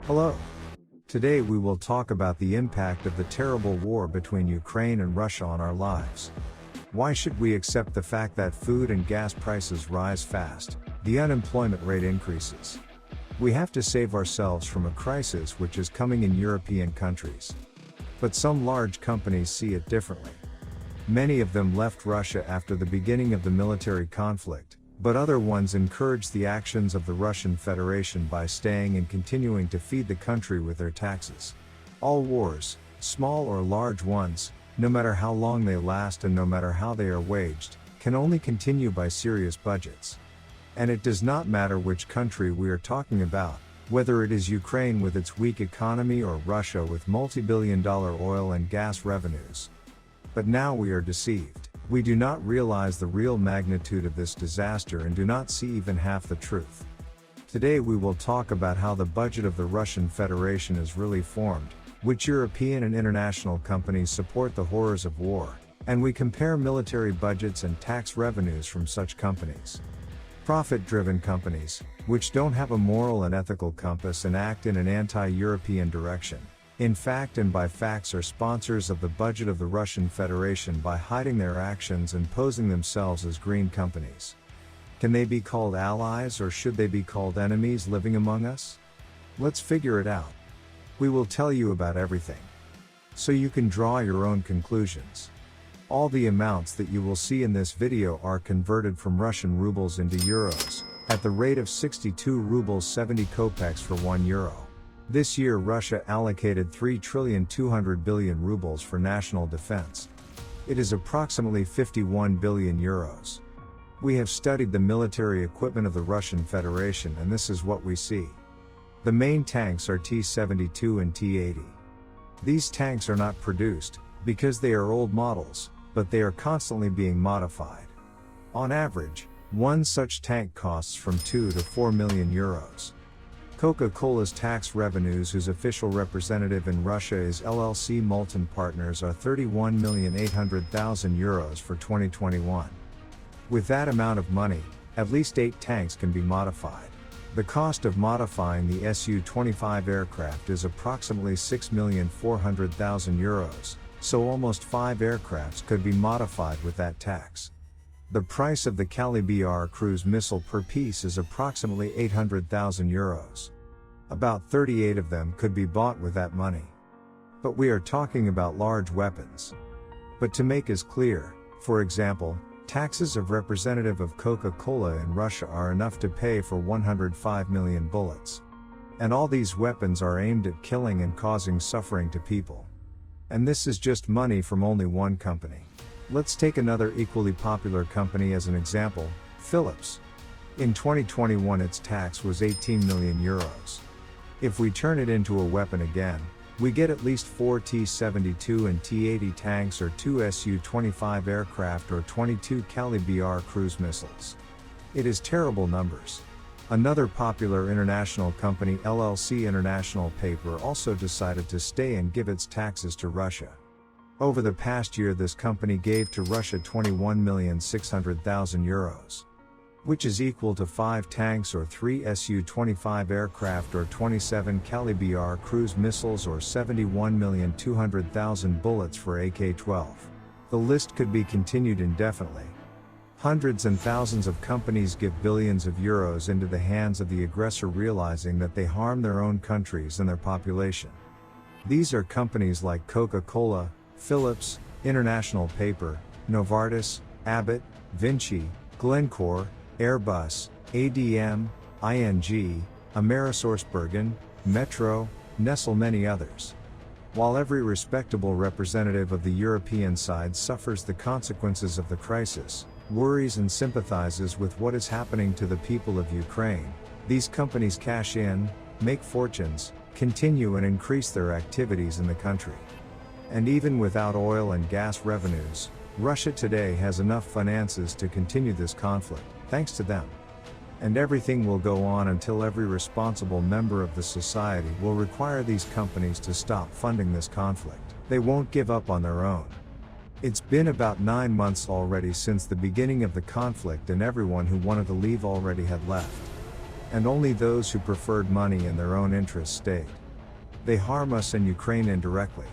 Hello. Today we will talk about the impact of the terrible war between Ukraine and Russia on our lives. Why should we accept the fact that food and gas prices rise fast, the unemployment rate increases? We have to save ourselves from a crisis which is coming in European countries. But some large companies see it differently. Many of them left Russia after the beginning of the military conflict, but other ones encouraged the actions of the Russian Federation by staying and continuing to feed the country with their taxes. All wars, small or large ones, no matter how long they last and no matter how they are waged, can only continue by serious budgets. And it does not matter which country we are talking about, whether it is Ukraine with its weak economy or Russia with multi-billion-dollar oil and gas revenues. But now we are deceived. We do not realize the real magnitude of this disaster and do not see even half the truth. Today we will talk about how the budget of the Russian Federation is really formed, which European and international companies support the horrors of war, and we compare military budgets and tax revenues from such companies. Profit-driven companies, which don't have a moral and ethical compass and act in an anti-European direction, in fact and by facts are sponsors of the budget of the Russian Federation by hiding their actions and posing themselves as green companies. Can they be called allies or should they be called enemies living among us? Let's figure it out. We will tell you about everything, so you can draw your own conclusions. All the amounts that you will see in this video are converted from Russian rubles into euros, at the rate of 62 rubles 70 kopecks for 1 euro. This year Russia allocated 3,200 billion rubles for national defense. It is approximately 51 billion euros. We have studied the military equipment of the Russian Federation and this is what we see. The main tanks are T-72 and T-80. These tanks are not produced, because they are old models, but they are constantly being modified. On average, one such tank costs from 2 to 4 million euros. Coca-Cola's tax revenues, whose official representative in Russia is LLC Molten Partners, are 31,800,000 euros for 2021. With that amount of money, at least 8 tanks can be modified. The cost of modifying the Su-25 aircraft is approximately 6,400,000 euros, so almost 5 aircrafts could be modified with that tax. The price of the Kalibr cruise missile per piece is approximately 800,000 euros. About 38 of them could be bought with that money. But we are talking about large weapons. But to make as clear, for example, taxes of representative of Coca-Cola in Russia are enough to pay for 105 million bullets. And all these weapons are aimed at killing and causing suffering to people. And this is just money from only one company. Let's take another equally popular company as an example, Philips. In 2021 its tax was 18 million euros. If we turn it into a weapon again, we get at least 4 T-72 and T-80 tanks or 2 Su-25 aircraft or 22 Kalibr cruise missiles. It is terrible numbers. Another popular international company, LLC International Paper, also decided to stay and give its taxes to Russia. Over the past year this company gave to Russia 21,600,000 euros. Which is equal to 5 tanks or 3 Su-25 aircraft or 27 Kalibr cruise missiles or 71,200,000 bullets for AK-12. The list could be continued indefinitely. Hundreds and thousands of companies give billions of euros into the hands of the aggressor, realizing that they harm their own countries and their population. These are companies like Coca-Cola, Philips, International Paper, Novartis, Abbott, Vinci, Glencore, Airbus, ADM, ING, AmerisourceBergen, Metro, Nestle, many others. While every respectable representative of the European side suffers the consequences of the crisis, worries and sympathizes with what is happening to the people of Ukraine, these companies cash in, make fortunes, continue and increase their activities in the country. And even without oil and gas revenues, Russia today has enough finances to continue this conflict, thanks to them. And everything will go on until every responsible member of the society will require these companies to stop funding this conflict. They won't give up on their own. It's been about 9 months already since the beginning of the conflict and everyone who wanted to leave already had left. and only those who preferred money and their own interests stayed. They harm us and Ukraine indirectly.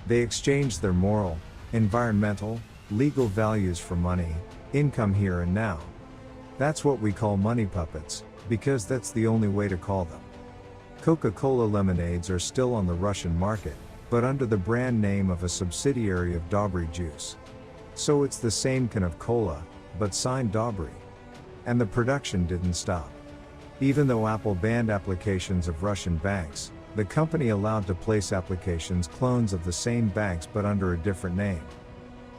They exchange their moral, environmental, legal values for money, income here and now. That's what we call money puppets, because that's the only way to call them. Coca-Cola lemonades are still on the Russian market, but under the brand name of a subsidiary of Dobry Juice. So it's the same can of cola, but signed Dobry. And the production didn't stop. Even though Apple banned applications of Russian banks, the company allowed to place applications clones of the same banks but under a different name.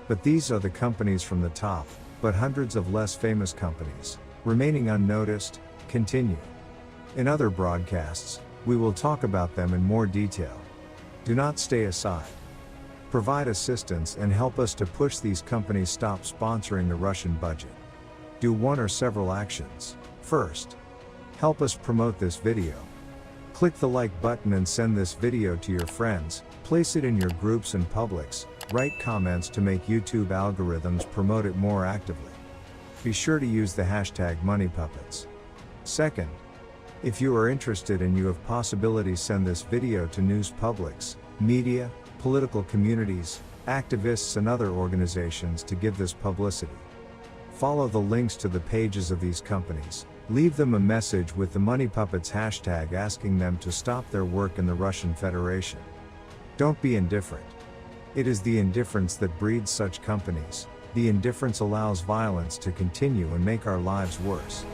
But these are the companies from the top, but hundreds of less famous companies, remaining unnoticed, continue. In other broadcasts, we will talk about them in more detail. Do not stay aside. Provide assistance and help us to push these companies stop sponsoring the Russian budget. Do one or several actions. First, help us promote this video. Click the like button and send this video to your friends, place it in your groups and publics, write comments to make YouTube algorithms promote it more actively. Be sure to use the hashtag moneypuppets. Second, if you are interested and you have possibilities, send this video to news publics, media, political communities, activists and other organizations to give this publicity. Follow the links to the pages of these companies, leave them a message with the Money Puppets hashtag asking them to stop their work in the Russian Federation. Don't be indifferent. It is the indifference that breeds such companies. The indifference allows violence to continue and make our lives worse.